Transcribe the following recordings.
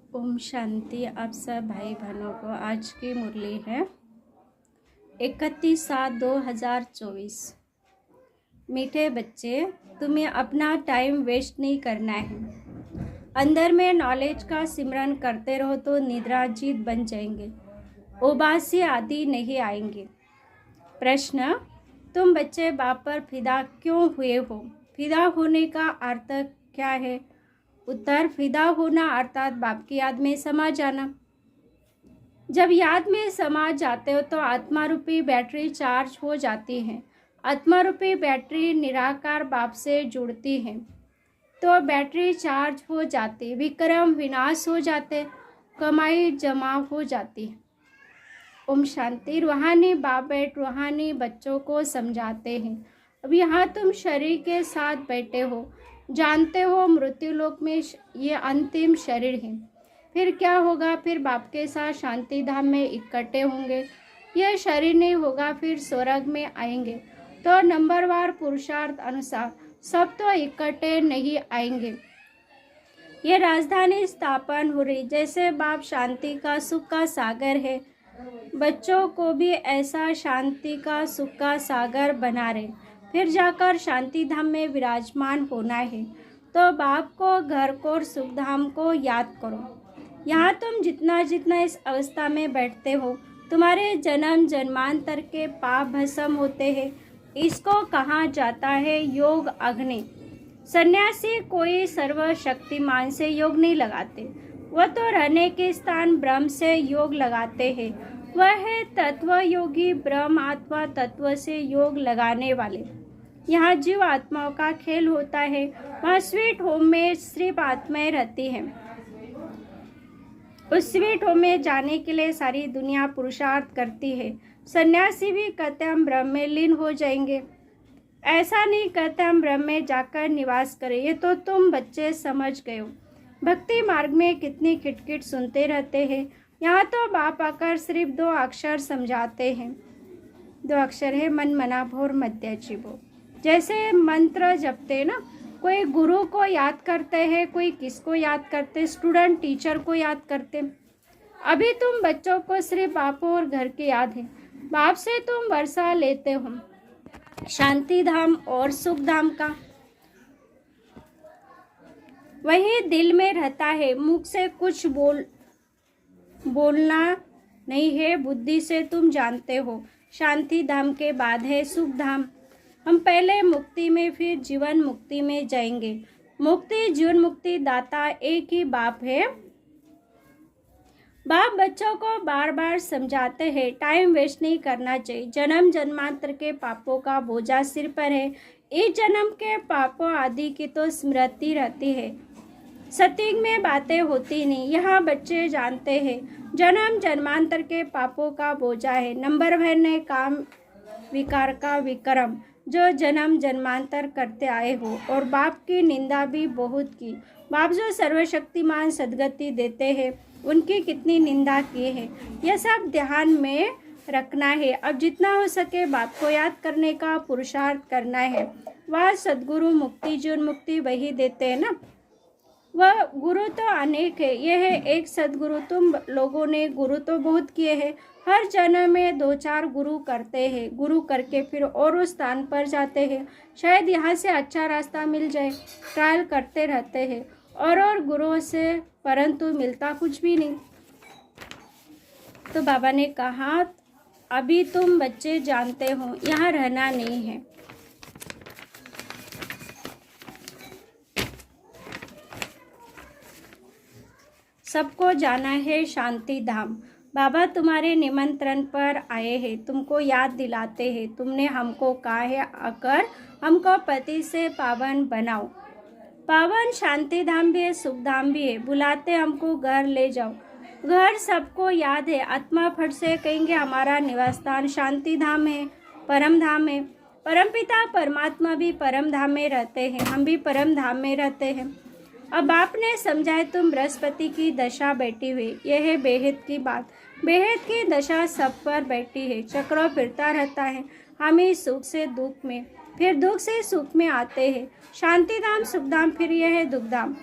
ओम शांति। आप सब भाई बहनों को आज की मुरली है 31/7/2024। मीठे बच्चे, तुम्हें अपना टाइम वेस्ट नहीं करना है। अंदर में नॉलेज का सिमरन करते रहो तो निद्राजीत बन जाएंगे, उबासी आदि नहीं आएंगे। प्रश्न, तुम बच्चे बाप पर फिदा क्यों हुए हो? फिदा होने का अर्थ क्या है? उत्तर, फिदा होना अर्थात बाप की याद में समा जाना। जब याद में समा जाते हो तो आत्मा रूपी बैटरी चार्ज हो जाती है। आत्मा रूपी बैटरी निराकार बाप से जुड़ती है तो बैटरी चार्ज हो जाती, विक्रम विनाश हो जाते, कमाई जमा हो जाती। ओम शांति। रूहानी बाप बैठ रूहानी बच्चों को समझाते हैं। अब यहाँ तुम शरीर के साथ बैठे हो, जानते हो मृत्यु लोक में ये अंतिम शरीर है। फिर क्या होगा? फिर बाप के साथ शांति धाम में इकट्ठे होंगे। यह शरीर नहीं होगा, फिर स्वर्ग में आएंगे। तो नंबरवार पुरुषार्थ अनुसार सब तो इकट्ठे नहीं आएंगे। ये राजधानी स्थापन हो रही, जैसे बाप शांति का सुख का सागर है, बच्चों को भी ऐसा शांति का सुख का सागर बना रहे। फिर जाकर शांति धाम में विराजमान होना है तो बाप को, घर को और सुख धाम को याद करो। यहाँ तुम जितना जितना इस अवस्था में बैठते हो, तुम्हारे जन्म जन्मांतर के पाप भस्म होते हैं। इसको कहा जाता है योग अग्नि। सन्यासी कोई सर्वशक्तिमान से योग नहीं लगाते, वह तो रहने के स्थान ब्रह्म से योग लगाते हैं। वह है तत्व योगी, ब्रह्म आत्मा तत्व से योग लगाने वाले। यहाँ जीव आत्माओं का खेल होता है। वहाँ स्वीट होम में सिर्फ आत्माएं रहती हैं। उस स्वीट होम में जाने के लिए सारी दुनिया पुरुषार्थ करती है। सन्यासी भी कहते हम ब्रह्म में लीन हो जाएंगे। ऐसा नहीं कहते हम ब्रह्म में जाकर निवास करें। ये तो तुम बच्चे समझ गए हो। भक्ति मार्ग में कितनी खिटखिट सुनते रहते हैं। यहाँ तो बाप आकर सिर्फ 2 अक्षर समझाते हैं। 2 अक्षर है मन मना भोर मध्य जीवो। जैसे मंत्र जपते ना, कोई गुरु को याद करते हैं, कोई किसको याद करते, स्टूडेंट टीचर को याद करते। अभी तुम बच्चों को सिर्फ बाप और घर की याद है। बाप से तुम वर्षा लेते हो शांति धाम और सुख धाम का, वही दिल में रहता है। मुख से कुछ बोलना नहीं है, बुद्धि से तुम जानते हो। शांति धाम के बाद है सुख धाम। हम पहले मुक्ति में फिर जीवन मुक्ति में जाएंगे। मुक्ति जीवन मुक्ति दाता एक ही बाप है। बाप बच्चों को बार बार समझाते हैं टाइम वेस्ट नहीं करना चाहिए। जन्म जन्मांतर के पापों का बोझा सिर पर है। इस जन्म के पापों आदि की तो स्मृति रहती है, सत्युग में बातें होती नहीं। यहाँ बच्चे जानते हैं जन्म जन्मांतर के पापों का बोझा है। नंबर भर ने काम विकार का विक्रम जो जन्म जन्मांतर करते आए हो, और बाप की निंदा भी बहुत की। बाप जो सर्वशक्तिमान सदगति देते हैं, उनकी कितनी निंदा की है, यह सब ध्यान में रखना है। अब जितना हो सके बाप को याद करने का पुरुषार्थ करना है। वह सदगुरु मुक्ति जीवन मुक्ति वही देते हैं ना। वह गुरु तो अनेक है, यह है एक सदगुरु। तुम लोगों ने गुरु तो बहुत किए हैं। हर जन्म में 2-4 गुरु करते हैं। गुरु करके फिर और उस स्थान पर जाते हैं। शायद यहाँ से अच्छा रास्ता मिल जाए। ट्रायल करते रहते हैं और गुरुओं से, परंतु मिलता कुछ भी नहीं। तो बाबा ने कहा अभी तुम बच्चे जानते हो यहाँ रहना नहीं है। सबको जाना है शांति धाम। बाबा तुम्हारे निमंत्रण पर आए हैं, तुमको याद दिलाते हैं। तुमने हमको कहा है आकर हमको पति से पावन बनाओ। पावन शांति धाम भी है, सुख धाम भी है। बुलाते हमको घर ले जाओ। घर सबको याद है। आत्मा फट से कहेंगे हमारा निवास स्थान शांति धाम है, परम धाम है। परमपिता परमात्मा भी परम धाम में रहते हैं, हम भी परम धाम में रहते हैं। अब आपने समझाए तुम बृहस्पति की दशा बैठी हुई, यह है बेहद की बात। बेहद की दशा सब पर बैठी है, चक्र फिरता रहता है। हम ही सुख से दुख में, फिर दुख से सुख में आते हैं। शांति धाम सुख धाम, फिर यह है दुख धाम।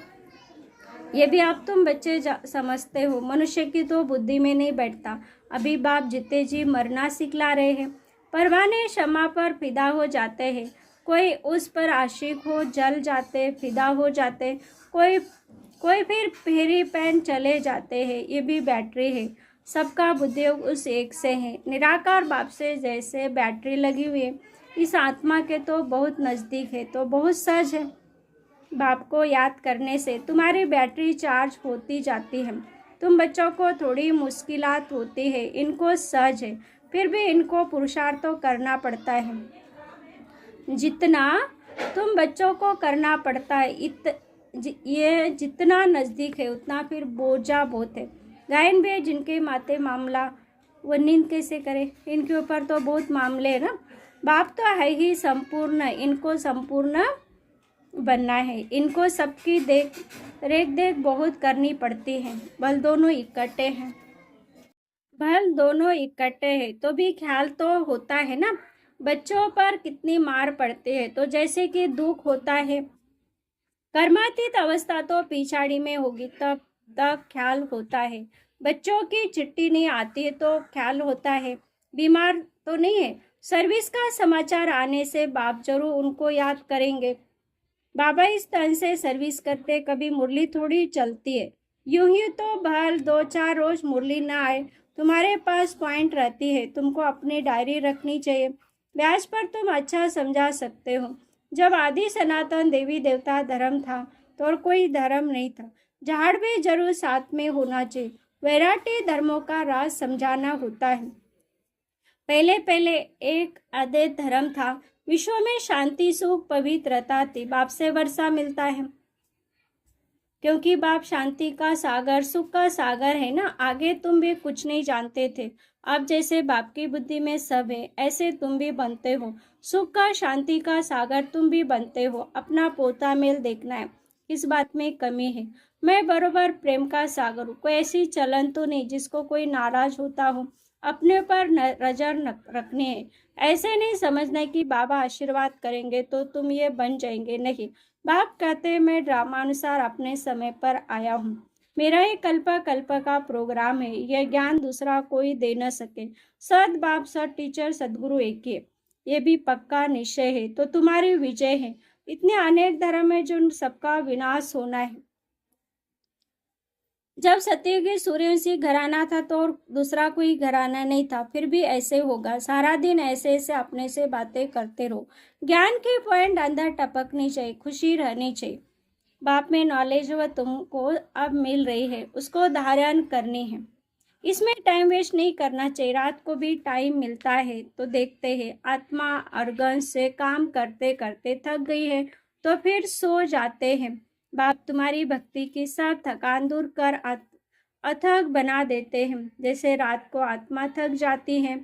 ये भी आप तुम बच्चे समझते हो। मनुष्य की तो बुद्धि में नहीं बैठता। अभी बाप जीते जी मरना सिखला रहे हैं। परवाने शम्मा पर फिदा हो जाते हैं, कोई उस पर आशिक हो जल जाते फिदा हो जाते, कोई कोई फिर फेरी पैन चले जाते हैं। ये भी बैटरी है, सबका बुद्धि उस एक से है। निराकार बाप से जैसे बैटरी लगी हुई है, इस आत्मा के तो बहुत नज़दीक है, तो बहुत सहज है। बाप को याद करने से तुम्हारी बैटरी चार्ज होती जाती है। तुम बच्चों को थोड़ी मुश्किलात होती है, इनको सहज है, फिर भी इनको पुरुषार्थ तो करना पड़ता है। जितना तुम बच्चों को करना पड़ता है, ये जितना नज़दीक है उतना फिर बोझा बहुत है। गायन भी है, जिनके माथे मामला वो नींद कैसे करे, इनके ऊपर तो बहुत मामले है ना। बाप तो है ही संपूर्ण, इनको संपूर्ण बनना है। इनको सबकी देख बहुत करनी पड़ती है। भल दोनों इकट्ठे हैं तो भी ख्याल तो होता है ना। बच्चों पर कितनी मार पड़ती है, तो जैसे कि दुख होता है। कर्मातीत अवस्था तो पिछाड़ी में होगी, तब तक ख्याल होता है। बच्चों की चिट्ठी नहीं आती है तो ख्याल होता है। बीमार तो नहीं है, सर्विस का समाचार आने से बाप जरूर उनको याद करेंगे। बाबा इस तरह से सर्विस करते, कभी मुरली थोड़ी चलती है। यूं ही तो भल 2-4 रोज मुरली ना आए, तुम्हारे पास पॉइंट रहती है। तुमको अपनी डायरी रखनी चाहिए, ब्याज पर तुम अच्छा समझा सकते हो। जब आदि सनातन देवी देवता धर्म था तो और कोई धर्म नहीं था। झाड़ भी जरूर साथ में होना चाहिए। वैरायटी धर्मों का राज समझाना होता है। पहले पहले एक अद्वैत धर्म था। विश्व में शांति सुख पवित्रता थी। बाप से वर्षा मिलता है, क्योंकि बाप शांति का सागर सुख का सागर है ना। आगे तुम भी कुछ नहीं जानते थे, अब जैसे बाप की बुद्धि में सब है, ऐसे तुम भी बनते हो। सुख का शांति का सागर तुम भी बनते हो। अपना पोता मेल देखना है, किस बात में कमी है। मैं बरोबर प्रेम का सागर हूँ। कोई ऐसी चलन तो नहीं जिसको कोई नाराज होता हो। अपने पर नजर रखनी है। ऐसे नहीं समझना कि बाबा आशीर्वाद करेंगे तो तुम ये बन जाएंगे, नहीं। बाप कहते मैं ड्रामानुसार अपने समय पर आया हूँ। मेरा ही कल्प का प्रोग्राम है। यह ज्ञान दूसरा कोई दे न सके। सद बाप सद टीचर सदगुरु एक ही है, ये भी पक्का निश्चय है। तो तुम्हारी विजय है। इतने अनेक धर्म है जो सबका विनाश होना है। जब सत्ययुगी सूर्यवंशी घराना था तो और दूसरा कोई घराना नहीं था, फिर भी ऐसे होगा। सारा दिन ऐसे ऐसे अपने से बातें करते रहो। ज्ञान की पॉइंट अंदर टपकनी चाहिए, खुशी रहनी चाहिए। बाप में नॉलेज वो तुमको अब मिल रही है, उसको धारण करनी है। इसमें टाइम वेस्ट नहीं करना चाहिए। रात को भी टाइम मिलता है तो देखते हैं आत्मा अर्गन से काम करते करते थक गई है तो फिर सो जाते हैं। बाप तुम्हारी भक्ति की सब थकान दूर कर अथक बना देते हैं। जैसे रात को आत्मा थक जाती है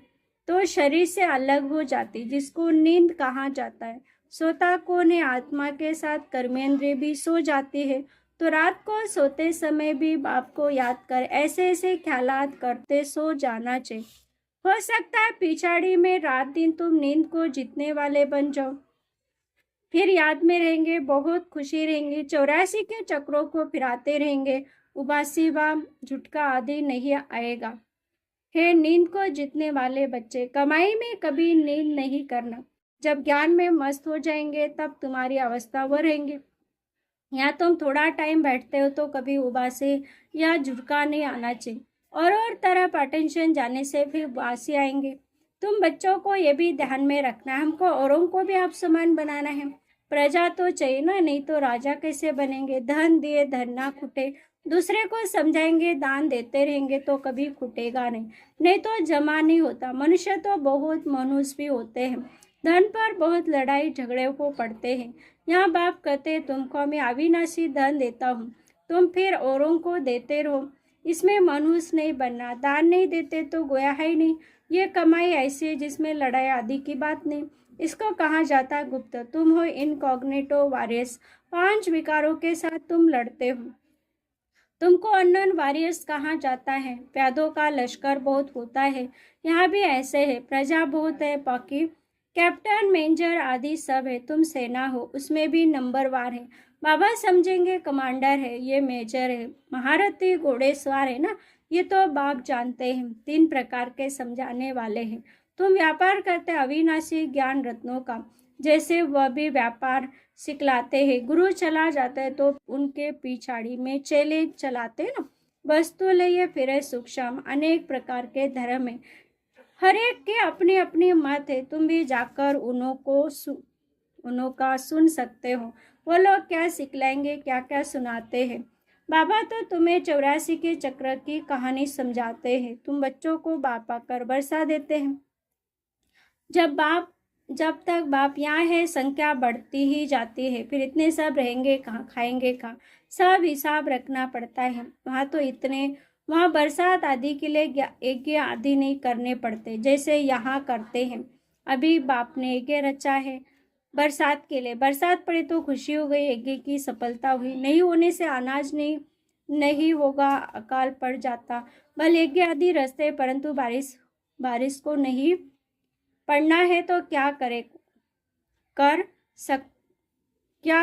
तो शरीर से अलग हो जाती, जिसको नींद कहा जाता है। सोता कौन है? आत्मा के साथ कर्मेंद्रिय भी सो जाती है। तो रात को सोते समय भी बाप को याद कर ऐसे ऐसे ख्यालात करते सो जाना चाहिए। हो सकता है पिछाड़ी में रात दिन तुम नींद को जीतने वाले बन जाओ, फिर याद में रहेंगे, बहुत खुशी रहेंगे, 84 के चक्रों को फिराते रहेंगे। उबासी व झुटका आदि नहीं आएगा। हे नींद को जीतने वाले बच्चे, कमाई में कभी नींद नहीं करना। जब ज्ञान में मस्त हो जाएंगे तब तुम्हारी अवस्था वो रहेंगे। यहाँ तुम थोड़ा टाइम बैठते हो तो कभी उबासी या झुटका नहीं आना चाहिए। और तरफ अटेंशन जाने से फिर उबासी आएंगे। तुम बच्चों को ये भी ध्यान में रखना है, हमको औरों को भी आप समान बनाना है। प्रजा तो चाहिए ना, नहीं तो राजा कैसे बनेंगे। धन दिए धन ना खुटे, दूसरे को समझाएंगे, दान देते रहेंगे तो कभी खुटेगा नहीं, नहीं तो जमा नहीं होता। मनुष्य तो बहुत मनुष्य भी होते हैं, धन पर बहुत लड़ाई झगड़े को पड़ते हैं। यहाँ बाप कहते तुमको मैं अविनाशी धन देता हूँ, तुम फिर औरों को देते रहो। इसमें मनुष्य नहीं बनना। दान नहीं देते तो गोया है ही नहीं। ये कमाई ऐसी है जिसमें लड़ाई आदि की बात नहीं। इसको कहा जाता है गुप्त। तुम हो इनकॉग्निटो वॉरियर्स, 5 विकारों के साथ तुम लड़ते हो। तुमको अननोन वॉरियर्स कहा जाता है। प्यादों का लश्कर बहुत होता है, यहाँ भी ऐसे है। प्रजा बहुत है, बाकी कैप्टन, मेजर आदि सब है। तुम सेना हो, उसमें भी नंबरवार है। बाबा समझेंगे कमांडर है, ये मेजर है। महारथी घोड़ेसवार है ना, ये तो बाप जानते हैं। 3 प्रकार के समझाने वाले हैं। तुम व्यापार करते अविनाशी ज्ञान रत्नों का, जैसे वह भी व्यापार सिखलाते हैं। गुरु चला जाता है तो उनके पिछाड़ी में चेले चलाते ना। वस्तु लिए फिरे सूक्ष्म, अनेक प्रकार के धर्म है। हर एक के अपनी अपनी मत है। तुम भी जाकर उन्हों का सुन सकते हो। वो लोग क्या सिखलाएंगे, क्या क्या सुनाते हैं। बाबा तो तुम्हें 84 के चक्र की कहानी समझाते हैं। तुम बच्चों को बाप आकर बरसा देते हैं। जब तक बाप यहाँ है, संख्या बढ़ती ही जाती है। फिर इतने सब रहेंगे कहाँ, खाएंगे कहाँ, सब हिसाब रखना पड़ता है। वहाँ बरसात आदि के लिए यज्ञ आदि नहीं करने पड़ते जैसे यहाँ करते हैं। अभी बाप ने यज्ञ रचा है बरसात के लिए। बरसात पड़े तो खुशी हो गई, यज्ञ की सफलता हुई। नहीं होने से अनाज नहीं होगा, अकाल पड़ जाता। भले यज्ञ आदि रचते, परंतु बारिश को नहीं पढ़ना है तो क्या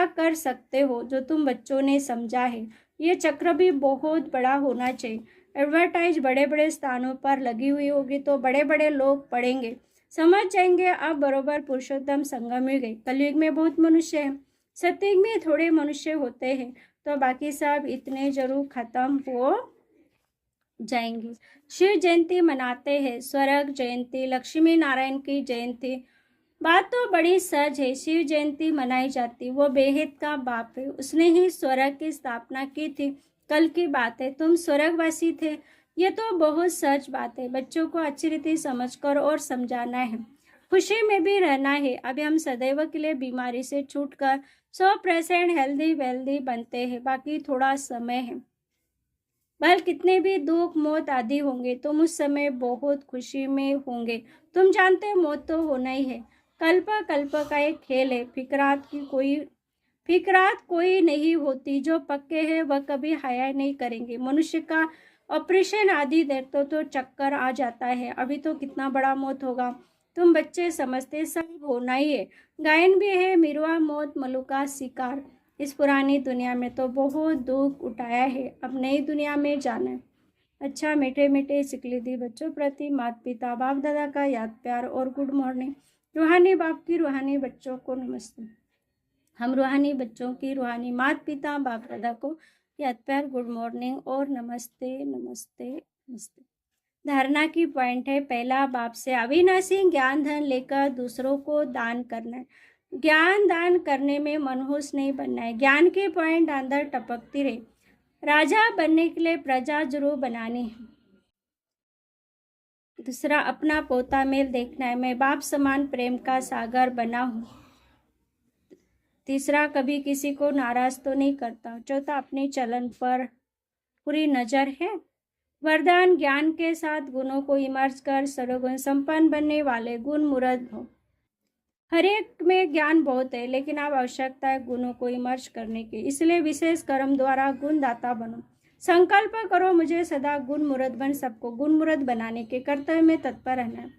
कर सकते हो जो तुम बच्चों ने समझा है। ये चक्र भी बहुत बड़ा होना चाहिए। एडवर्टाइज बड़े बड़े स्थानों पर लगी हुई होगी तो बड़े बड़े लोग पढ़ेंगे, समझ जाएंगे। अब बरोबर पुरुषोत्तम संगम मिल गई। कलयुग में बहुत मनुष्य हैं, सतयुग में थोड़े मनुष्य होते हैं, तो बाकी सब इतने जरूर खत्म हो जाएंगे। शिव जयंती मनाते हैं, स्वर्ग जयंती, लक्ष्मी नारायण की जयंती। बात तो बड़ी सच है। शिव जयंती मनाई जाती, वो बेहद का बाप है, उसने ही स्वर्ग की स्थापना की थी। कल की बात है, तुम स्वर्गवासी थे, ये तो बहुत सच बात है। बच्चों को अच्छी रीति समझकर और समझाना है, खुशी में भी रहना है। अभी हम सदैव के लिए बीमारी से छूटकर 100% हेल्दी वेल्दी बनते हैं। बाकी थोड़ा समय है। भले कितने भी दुख मौत आदि होंगे, तुम उस समय बहुत खुशी में होंगे। तुम जानते हो मौत तो होना ही है, कल्प का एक खेल है। फिकरात कोई नहीं होती। जो पक्के हैं वह कभी हाया नहीं करेंगे। मनुष्य का ऑपरेशन आदि देखते तो चक्कर आ जाता है, अभी तो कितना बड़ा मौत होगा। तुम बच्चे समझते सब होना ही है। गायन भी है, मिरवा मौत मलुका शिकार। इस पुरानी दुनिया में तो बहुत दुख उठाया है, अब नई दुनिया में जाना है। अच्छा मीठे मीठे सिकलिदी बच्चों प्रति माता पिता बाप दादा का याद प्यार और गुड मॉर्निंग। रूहानी बाप की रूहानी बच्चों को नमस्ते। हम रूहानी बच्चों की रूहानी माता पिता बाप दादा को याद प्यार गुड मॉर्निंग और नमस्ते नमस्ते नमस्ते। धारणा की पॉइंट है, पहला बाप से अविनाशी ज्ञान धन लेकर दूसरों को दान करना है। ज्ञान दान करने में मनहूस नहीं बनना है। ज्ञान की पॉइंट अंदर टपकती रहे। राजा बनने के लिए प्रजा जरूर बनानी है। दूसरा, अपना पोता मेल देखना है, मैं बाप समान प्रेम का सागर बना हूँ। तीसरा, कभी किसी को नाराज तो नहीं करता। चौथा, अपने चलन पर पूरी नजर है। वरदान, ज्ञान के साथ गुणों को इमर्ज कर सर्वगुण संपन्न बनने वाले गुण मुरद हो। हर एक में ज्ञान बहुत है, लेकिन अब आवश्यकता है गुणों को इमर्ज करने की। इसलिए विशेष कर्म द्वारा गुण दाता बनो। संकल्प करो मुझे सदा गुण मुरद बन, सबको गुण मुरद बनाने के कर्तव्य में तत्पर रहना है।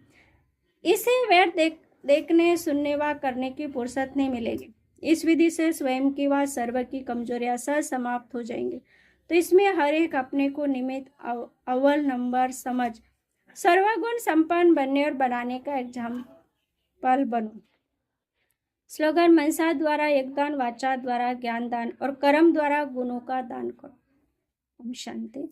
इसे व्यर्थ देखने सुनने व करने की फुर्सत नहीं मिलेगी। इस विधि से स्वयं की व सर्व की कमजोरियां सह समाप्त हो जाएंगी। तो इसमें हर एक अपने को निमित्त अव्वल नंबर समझ सर्वगुण संपन्न बनने और बनाने का एग्जाम्पल बनो। स्लोगन, मनसा द्वारा यज्ञदान, वाचा द्वारा ज्ञान दान और कर्म द्वारा गुणों का दान करो। ओम शांति।